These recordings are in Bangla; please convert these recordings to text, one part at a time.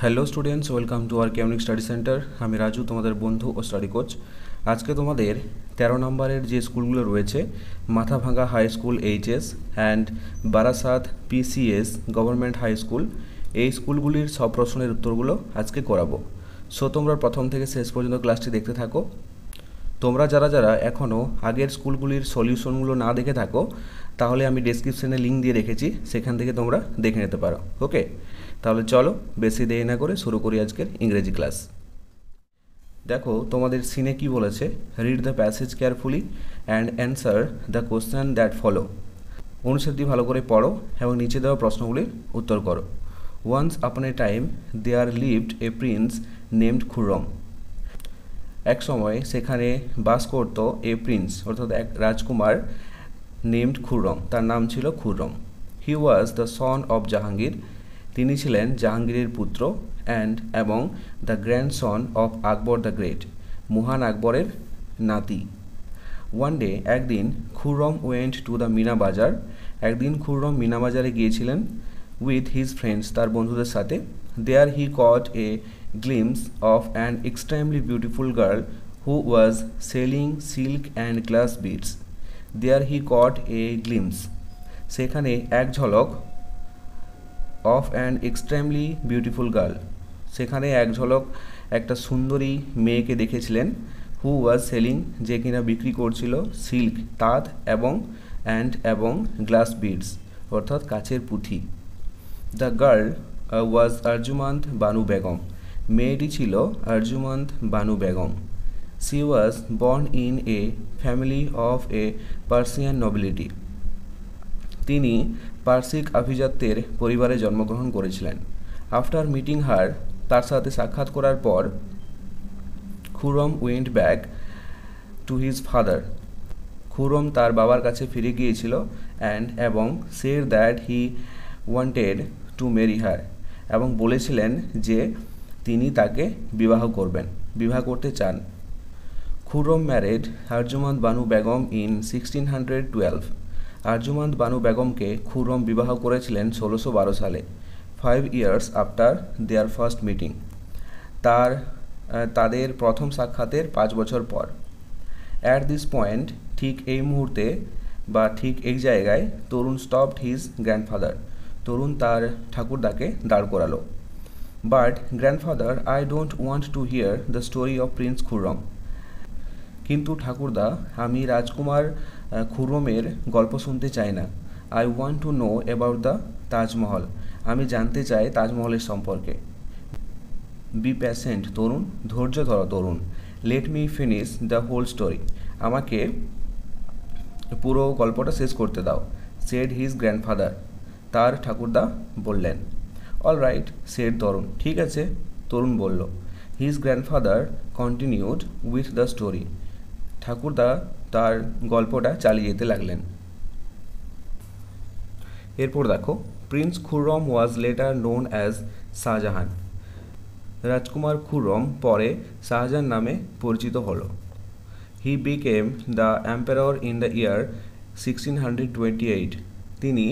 Hello students, welcome to our কেমনিক স্টাডি সেন্টার। আমি রাজু, তোমাদের বন্ধু ও স্টাডি কোচ। আজকে তোমাদের 13 নম্বরের যে স্কুলগুলো রয়েছে, Mathabhanga high school HS and Barasat PCS government high school, এই স্কুলগুলির সব প্রশ্নের উত্তরগুলো আজকে করাবো। সো তোমরা প্রথম থেকে শেষ পর্যন্ত ক্লাসটি দেখতে থাকো। তোমরা যারা যারা এখনও আগের স্কুলগুলির সলিউশনগুলো না দেখে থাকো, তাহলে আমি ডেসক্রিপশনে লিঙ্ক দিয়ে রেখেছি, সেখান থেকে তোমরা দেখে নিতে পারো। ওকে, তাহলে চলো বেশি দেরি না করে শুরু করি আজকের ইংরেজি ক্লাস। দেখো তোমাদের সিনে কি বলেছে, read the passage carefully and answer the question that follow. অনুচ্ছেদটি ভালো করে পড়ো এবং নিচে দেওয়া প্রশ্নগুলির উত্তর করো। Once upon a time there lived a prince named Khurram. এক সময় সেখানে বাস করত এ প্রিন্স, অর্থাৎ এক রাজকুমার, নেমড খুররম, তার নাম ছিল Khurram. He was the son of Jahangir, তিনি ছিলেন জাহাঙ্গীরের পুত্র, এবং the grandson of Akbar the great, মহান আকবরের নাতি। ওয়ান ডে, একদিন, Khurram went to the Meena Bazaar, একদিন খুররম মিনা বাজারে গিয়েছিলেন উইথ হিজ ফ্রেন্ডস, তার বন্ধুদের সাথে। There he caught a glimpse of an extremely beautiful girl who was selling silk and glass beads. There he caught a glimpse, সেখানে এক ঝলক, of an extremely beautiful girl, সেখানে এক ঝলক একটা সুন্দরী মেয়েকে দেখেছিলেন। হু ওয়াজ সেলিং, যে কিনা বিক্রি করছিল, সিল্ক, তাঁত, এবং গ্লাস বিডস, অর্থাৎ কাচের পুঁথি। The girl was Arjumand Banu Begum, মেয়েটি ছিল Arjumand Banu Begum. C was born in a family of A Persian nobility, তিনি পার্সিক আভিজাত্যের পরিবারে জন্মগ্রহণ করেছিলেন। আফটার মিটিং হার, তার সাথে সাক্ষাৎ করার পর, Khurram went back to his father, Khurram তার বাবার কাছে ফিরে গিয়েছিল, এবং said that he wanted to marry her, এবং বলেছিলেন যে তিনি তাকে বিবাহ করতে চান। খুররম ম্যারেড আরজুমান্দ বানু বেগম ইন 1612, আরজুমান্দ বানু বেগমকে খুররম বিবাহ করেছিলেন 1612 সালে। 5 years after their first meeting, তাদের প্রথম সাক্ষাতের 5 বছর পর। অ্যাট দিস পয়েন্ট, ঠিক এই মুহূর্তে বা ঠিক এই জায়গায়, তরুণ স্টপড হিজ গ্র্যান্ডফাদার, তরুণ তার ঠাকুরদাকে দাঁড় করালো। But grandfather, I don't want to here the story of Prince Khurram, কিন্তু ঠাকুরদা, আমি রাজকুমার খুররমের গল্প শুনতে চাই না। I want to know about the Taj Mahal, আমি জানতে চাই তাজমহলের সম্পর্কে। বি প্যাশেন্ট তরুণ, ধৈর্য ধরো Tarun. Let me finish the whole story, আমাকে পুরো গল্পটা শেষ করতে দাও। সেড হিজ গ্র্যান্ডফাদার, তার ঠাকুরদা বললেন। অল রাইট সেড তরুণ, ঠিক আছে, তরুণ বলল। His grandfather continued with the story, ঠাকুরদা তার গল্পটা চালিয়ে যেতে লাগলেন। এরপর দেখো, prince Khurram was later known as Shahjahan, রাজকুমার খুররম পরে শাহজাহান নামে পরিচিত হল। He became the emperor in the year 1628, তিনি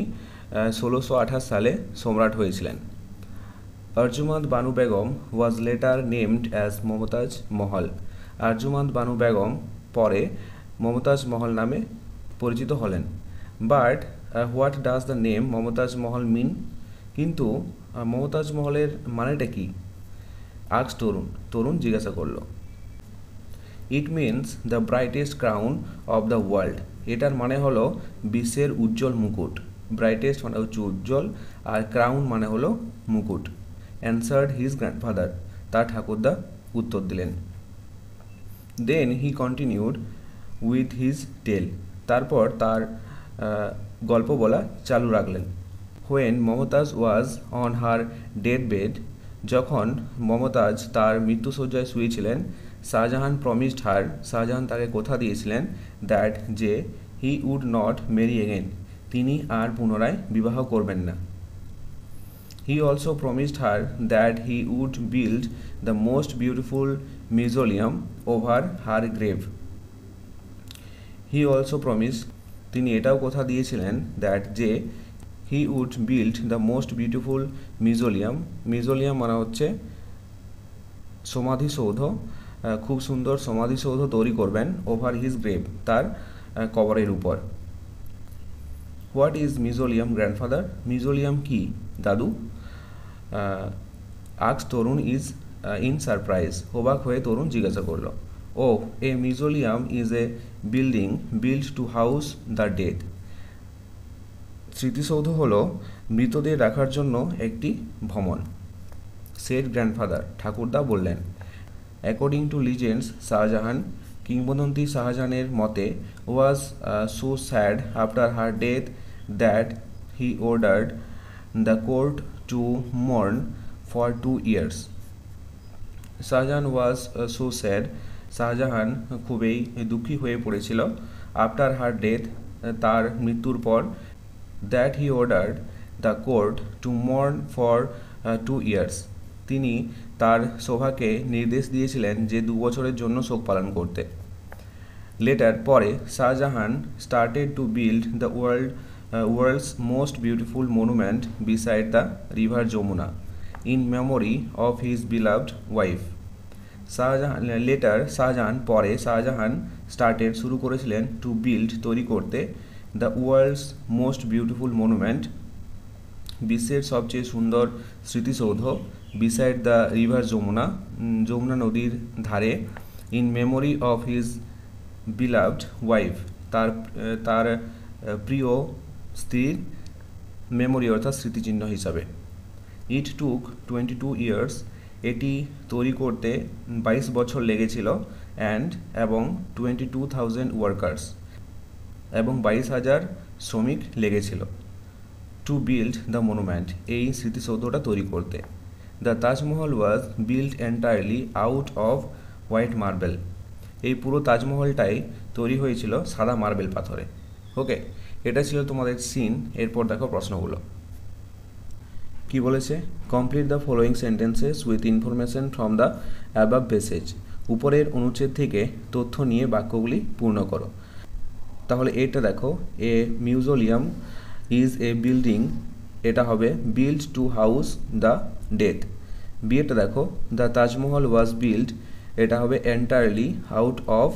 1628 সালে সম্রাট হয়েছিলেন। Arjumand Banu Begum was later named as Mumtaz Mahal, Arjumand Banu Begum পরে মমতাজ মহল নামে পরিচিত হলেন। But what does the name Mumtaz Mahal mean, কিন্তু মমতাজ মহলের মানেটা কি? আক্স তরুণ জিজ্ঞাসা করল। It means the brightest crown of the world, এটার মানে হলো বিশ্বের উজ্জ্বল মুকুট। ব্রাইটেস্ট মানে হচ্ছে উজ্জ্বল, আর ক্রাউন মানে হলো মুকুট। অ্যান্সার্ড হিজ গ্র্যান্ডফাদার, তার ঠাকুরদা উত্তর দিলেন। Then he continued with his tale, তারপর তার গল্প বলা চালু রাখলেন। When Mumtaz was on her death bed, যখন মমতাজ তার মৃত্যুশয্যায় শুয়েছিলেন, শাহজাহান প্রমিসড হার, শাহজাহান তাকে কথা দিয়েছিলেন, দ্যাট যে he would not marry again, তিনি আর পুনরায় বিবাহ করবেন না। He also promised her that he would build the most beautiful museum over her grave. He also promised, তিনি এটাও কথা দিয়েছিলেন, দ্যাট যে he would build the most beautiful museum. Museum মানে হচ্ছে সমাধিসৌধ, খুব সুন্দর সমাধিসৌধ তৈরি করবেন ওভার হিজ গ্রেভ, তার কবরের উপর। What is museum grandfather? Museum কি দাদু? Asks Tarun is in surprise, অবাক হয়ে তরুণ জিজ্ঞাসা করলো। Oh a museum is a building build to house the dead. স্মৃতিসৌধ হলো মৃতদের রাখার জন্য একটি ভবন। সেড গ্র্যান্ডফাদার, ঠাকুরদা বললেন। অ্যাকর্ডিং টু লিজেন্ডস, শাহজাহান, কিংবদন্তি শাহজাহানের মতে, was so sad after her death that he ordered the court two mourn for 2 years। Shahjahan was so sad, Shahjahan খুবই দুঃখী হয়ে পড়েছিল। আফটার হার ডেথ, তার মৃত্যুর পর, that he ordered the court two mourn for 2 years। তিনি তার সভাকে নির্দেশ দিয়েছিলেন যে 2 বছরের জন্য শোক পালন করতে। লেটার, পরে, Shahjahan started to build the world's most beautiful monument beside the river Yamuna in memory of his beloved wife. Shahjahan started শুরু করেছিলেন টু বিল্ড তৈরি করতে the world's most beautiful monument বিশ্বের সবচেয়ে সুন্দর স্মৃতিসৌধ বিসাইড দ্য রিভার যমুনা নদীর ধারে in memory of his beloved wife, তার প্রিয় স্ত্রীর মেমোরি অর্থাৎ স্মৃতিচিহ্ন হিসাবে। ইট টুক 22 years, এটি তৈরি করতে 22 বছর লেগেছিল। এবং 22,000 ওয়ার্কার্স, এবং 22,000 শ্রমিক লেগেছিল। টু বিল্ড দ্য মনুমেন্ট, এই স্মৃতিসৌধটা তৈরি করতে। The Taj Mahal was build entirely out of white marble, এই পুরো তাজমহলটাই তৈরি হয়েছিল সাদা মার্বেল পাথরে। ওকে, এটা ছিল তোমাদের সিন। এরপর দেখো প্রশ্নগুলো কি বলেছে। Complete the following sentences with information from the above passage. উপরের অনুচ্ছেদ থেকে তথ্য নিয়ে বাক্যগুলি পূর্ণ করো। তাহলে এটা দেখো, a museum is a building, এটা হবে build to house the death. বিয়েটা দেখো, দ্য তাজমহল ওয়াজ বিল্ড, এটা হবে entirely out of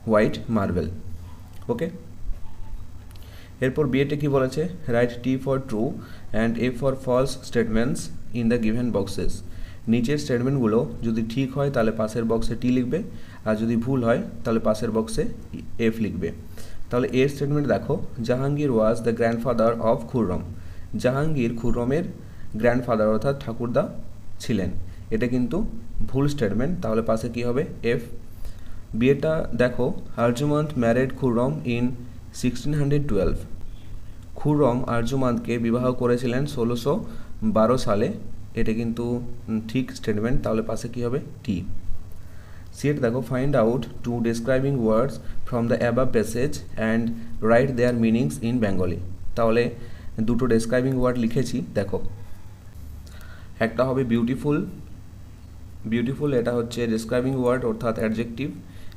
white marble. Okay, এরপর বিয়েটা কি বলেছে, write T for true and F for false statements in the given boxes. নিচের স্টেটমেন্টগুলো যদি ঠিক হয় তাহলে পাশের বক্সে টি লিখবে, আর যদি ভুল হয় তাহলে পাশের বক্সে এফ লিখবে। তাহলে এর স্টেটমেন্ট দেখো, Jahangir was the grandfather of Khurram. Jahangir খুররমের গ্র্যান্ডফাদার অর্থাৎ ঠাকুরদা ছিলেন, এটা কিন্তু ভুল স্টেটমেন্ট, তাহলে পাশে কি হবে এফ। বিয়েটা দেখো, আরজুমান্দ ম্যারিড খুররম ইন 1612। খুররম আরজুমান্দকে বিবাহ করেছিলেন 1612 সালে, এটা কিন্তু ঠিক স্টেটমেন্ট, তাহলে পাশে কি হবে টি। সিট দেখো, find out to describing words from the above passage and right their meanings in Bengali. তাহলে দুটো ডেসক্রাইবিং ওয়ার্ড লিখেছি দেখো, একটা হবে বিউটিফুল, এটা হচ্ছে ডেসক্রাইবিং ওয়ার্ড অর্থাৎ অ্যাডজেক্টিভ,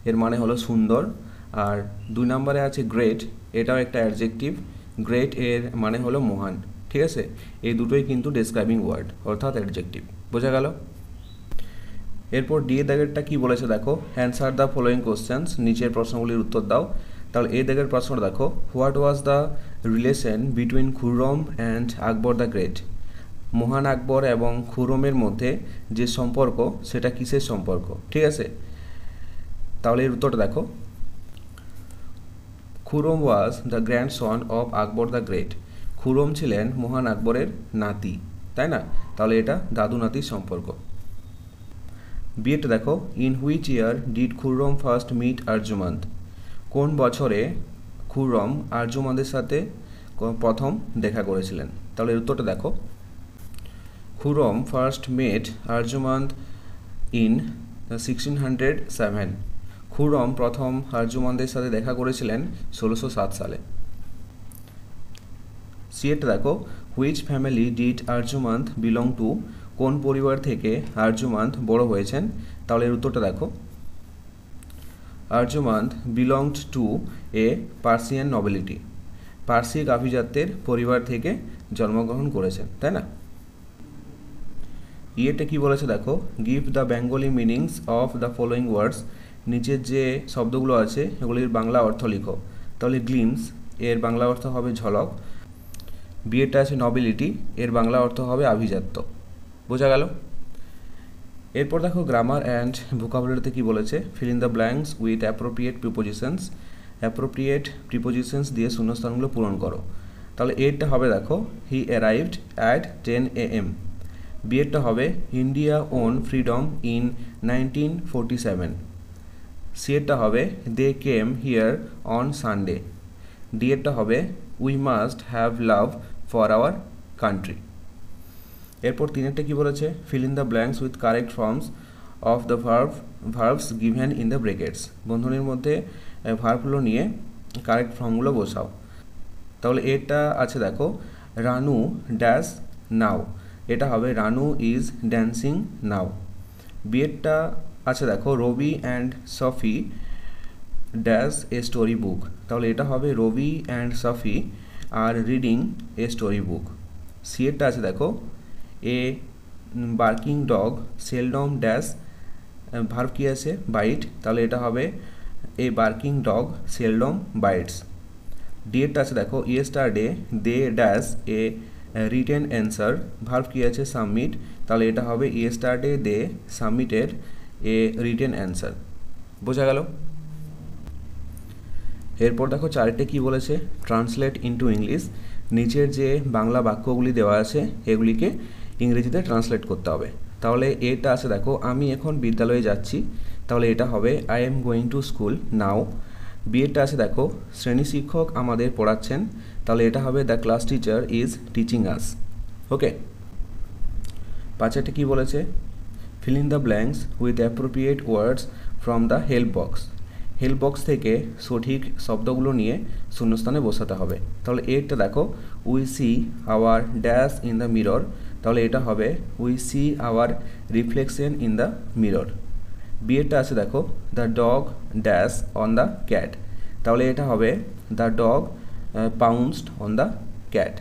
এর মানে হলো সুন্দর। আর 2 নম্বরে আছে গ্রেট, এটাও একটা অ্যাডজেক্টিভ, গ্রেট এর মানে হলো মহান। ঠিক আছে, এই দুটোই কিন্তু ডেসক্রাইবিং ওয়ার্ড অর্থাৎ অ্যাডজেক্টিভ। বোঝা গেল? এরপর ডি এর দাগেরটা কি বলেছে দেখো, অ্যান্সার দ্য ফলোয়িং কোশ্চেন্স, নিচের প্রশ্নগুলির উত্তর দাও। তাহলে এই দাগের প্রশ্নটা দেখো, what was the relation between Khurram and Akbar the great. মহান আকবর এবং খুররমের মধ্যে যে সম্পর্ক সেটা কিসের সম্পর্ক? ঠিক আছে, তাহলে এর উত্তরটা দেখো, Khurram was the grandson of Akbar the great. Khurram ছিলেন মহান আকবরের নাতি, তাই না? তাহলে এটা দাদু নাতির সম্পর্ক। বিয়েটা দেখো, in which year did Khurram first meet Arjumand. কোন বছরে খুররম আরজুমান্দের সাথে প্রথম দেখা করেছিলেন? তাহলে এর উত্তরটা দেখো, Khurram first met Arjumand in 1607। Khurram প্রথম আরজুমান্দের সাথে দেখা করেছিলেন 1607 সালে। সিয়েটা দেখো, which family did Arjumand belong to. কোন পরিবার থেকে আরজুমান্দ বড় হয়েছেন? তাহলে এর উত্তরটা দেখো, আরজুমান্দ বিলংড টু এ পার্সিয়ান নবেলিটি। পার্সিক আভিজাত্যের পরিবার থেকে জন্মগ্রহণ করেছেন, তাই না? ইয়েতে কি বলেছে দেখো, give the Bengali meanings of the following words, নিচের যে শব্দগুলো আছে এগুলির বাংলা অর্থ লিখো। তাহলে গ্লিমস এর বাংলা অর্থ হবে ঝলক। বিয়েটা আছে নবিলিটি, এর বাংলা অর্থ হবে আভিজাত্য। বোঝা গেল? এরপর দেখো গ্রামার অ্যান্ড ভোকাবুলারিতে কি বলেছে, fill in the blanks with appropriate prepositions, appropriate prepositions দিয়ে শূন্যস্থানগুলো পূরণ করো। তাহলে এরটা হবে দেখো, হি অ্যারাইভড অ্যাট 10 AM। বিয়েরটা হবে ইন্ডিয়া ওন ফ্রিডম ইন 1947। সিয়েরটা হবে দে কেম হিয়ার অন সানডে। ডিয়েরটা হবে we must have love for our country. এরপর তিনেরটা কি বলেছে, fill in the blanks with correct forms of the verbs given in the brackets, বন্ধনীর মধ্যে ভার্বগুলো নিয়ে কারেক্ট ফর্মগুলো বসাও। তাহলে এটা আছে দেখো, রানু ড্যাশ নাও, এটা হবে রানু ইজ ড্যান্সিং নাও। বিয়েরটা আছে দেখো, Rabi and Sofi dash a story book, তাহলে এটা হবে Rabi and Sofi are reading a story book. সিয়েরটা আছে দেখো, a barking dog seldom dash, verb কি আছে বাইট, তাহলে এটা হবে a barking dog seldom bites. ডিয়েরটা আছে দেখো, yesterday they dash a written answer, verb কি আছে সাবমিট, তাহলে এটা হবে yesterday they submitted a written answer. বোঝা গেল? এরপর দেখো চারটে কি বলেছে, ট্রান্সলেট ইনটু ইংলিশ, নিচের যে বাংলা বাক্যগুলি দেওয়া আছে এগুলিকে ইংরেজিতে ট্রান্সলেট করতে হবে। তাহলে এটা আছে দেখো, আমি এখন বিদ্যালয়ে যাচ্ছি, তাহলে এটা হবে I am going to school now. বিয়েটা আছে দেখো, শ্রেণী শিক্ষক আমাদের পড়াচ্ছেন, তাহলে এটা হবে the class teacher is teaching us. Okay, পাঁচেরটা কি বলেছে, fill in the blanks with appropriate words from the help box, help box থেকে সঠিক শব্দগুলো নিয়ে শূন্যস্থানে বসাতে হবে। তাহলে এরটা দেখো, we see our dash in the mirror, তাহলে এটা হবে we see our reflection in the mirror. বিয়েরটা আছে দেখো, the dog dash on the cat, তাহলে এটা হবে the dog pounced on the cat.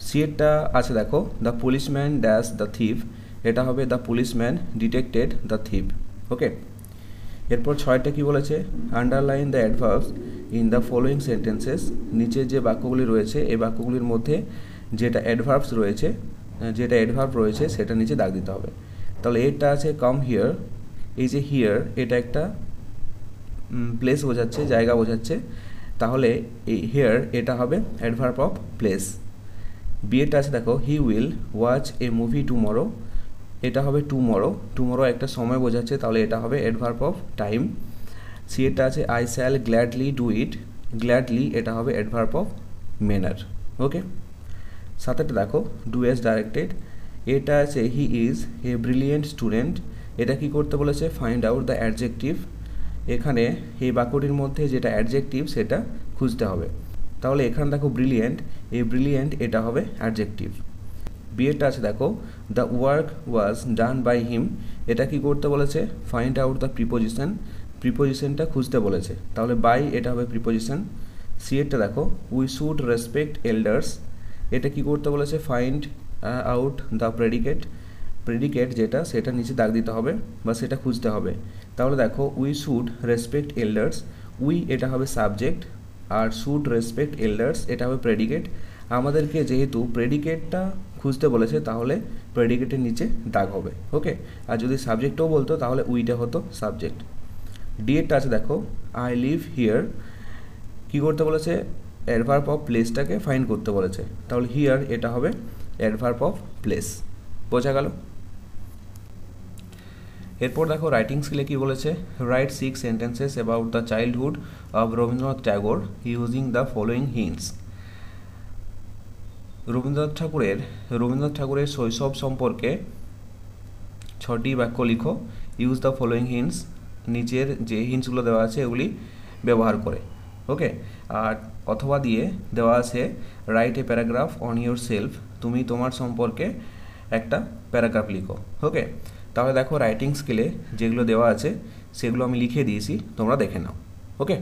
সিয়েরটা আছে দেখো, the policeman dash the thief, এটা হবে the policeman detected the thief. Okay, এরপর ছয়টা কি বলেছে, underline the adverbs in the following sentences, নিচে যে বাক্যগুলি রয়েছে এই বাক্যগুলির মধ্যে যেটা অ্যাডভার্ব রয়েছে সেটা নিচে দাগ দিতে হবে। তাহলে এটা আছে কাম হিয়ার, এই যে হিয়ার এটা একটা প্লেস বোঝাচ্ছে, জায়গা বোঝাচ্ছে, তাহলে এই হিয়ার এটা হবে অ্যাডভার্ব অফ প্লেস। বিয়েটা আছে দেখো, he will watch A movie tomorrow, এটা হবে টুমরো, টুমরো একটা সময় বোঝাচ্ছে, তাহলে এটা হবে অ্যাডভার্ব অফ টাইম। সিয়েটা আছে I shall gladly do it, gladly এটা হবে অ্যাডভার্ব অফ ম্যানার। ওকে, সাথেটা দেখো, ডু অ্যাজ ডাইরেক্টেড, এটা আছে he is a brilliant student, এটা কি করতে বলেছে, ফাইন্ড আউট দ্য অ্যাডজেক্টিভ, এখানে এই বাক্যটির মধ্যে যেটা অ্যাডজেক্টিভ সেটা খুঁজতে হবে। তাহলে এখানে দেখো ব্রিলিয়েন্ট, এই ব্রিলিয়েন্ট এটা হবে অ্যাডজেক্টিভ। বিয়েটা আছে দেখো, the work was done by him, এটা কি করতে বলেছে, ফাইন্ড আউট দ্য প্রিপোজিশন, প্রিপোজিশনটা খুঁজতে বলেছে, তাহলে বাই এটা হবে প্রিপোজিশন। সিয়েরটা দেখো, উই শুড রেসপেক্ট এল্ডার্স, এটা কি করতে বলেছে, find out the predicate, predicate যেটা সেটা নিচে দাগ দিতে হবে বা সেটা খুঁজতে হবে। তাহলে দেখো we should respect elders, we এটা হবে সাবজেক্ট আর শুড রেসপেক্ট এল্ডার্স এটা হবে প্রেডিকেট। আমাদেরকে যেহেতু প্রেডিকেটটা খুঁজতে বলেছে তাহলে প্রেডিকেটের নিচে দাগ হবে। ওকে, আর যদি সাবজেক্টও বলতো তাহলে উইটা হতো সাবজেক্ট। ডিএটা আছে দেখো, আই লিভ হিয়ার, কী করতে বলেছে, অ্যাডভার্ব অফ প্লেসটাকে ফাইন্ড করতে বলেছে, তাহলে হিয়ার এটা হবে অ্যাডভার্ব অফ প্লেস। বোঝা গেল? এরপর দেখো রাইটিং স্কিলে কি বলেছে, right 6 sentences about the childhood of Rabindranath Tagore using the following hints. Rabindranath ঠাকুরের শৈশব সম্পর্কে 6টি বাক্য লিখো, ইউজ দ্য ফলোয়িং হিন্টস, নিচের যে হিন্টসগুলো দেওয়া আছে এগুলি ব্যবহার করে। ওকে, আর অথবা দিয়ে দেওয়া আছে write a paragraph on your self, তুমি তোমার সম্পর্কে একটা প্যারাগ্রাফ লিখো। ওকে, তাহলে দেখো রাইটিং স্কিলে যেগুলো দেওয়া আছে সেগুলো আমি লিখে দিয়েছি, তোমরা দেখে নাও। ওকে।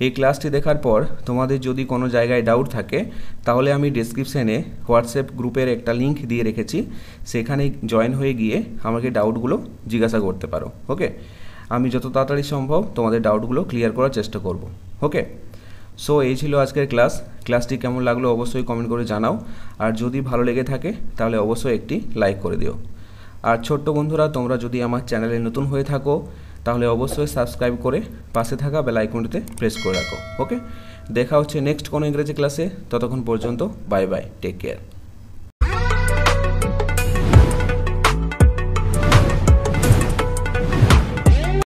এই ক্লাসটি দেখার পর তোমাদের যদি কোনো জায়গায় ডাউট থাকে তাহলে আমি ডেসক্রিপশানে হোয়াটসঅ্যাপ গ্রুপের একটা লিঙ্ক দিয়ে রেখেছি, সেখানে জয়েন হয়ে গিয়ে আমাকে ডাউটগুলো জিজ্ঞাসা করতে পারো। ওকে, আমি যত তাড়াতাড়ি সম্ভব তোমাদের ডাউটগুলো ক্লিয়ার করার চেষ্টা করব। ওকে, সো এই ছিল আজকের ক্লাসটি কেমন লাগলো অবশ্যই কমেন্ট করে জানাও, আর যদি ভালো লেগে থাকে তাহলে অবশ্যই একটি লাইক করে দিও। আর ছোট্ট বন্ধুরা, তোমরা যদি আমার চ্যানেলে নতুন হয়ে থাকো তাহলে অবশ্যই সাবস্ক্রাইব করে পাশে থাকা বেল আইকনটিতে প্রেস করে রাখো। ওকে, দেখা হচ্ছে নেক্সট কোনো ইংরেজি ক্লাসে, ততক্ষণ পর্যন্ত বাই বাই, টেক কেয়ার।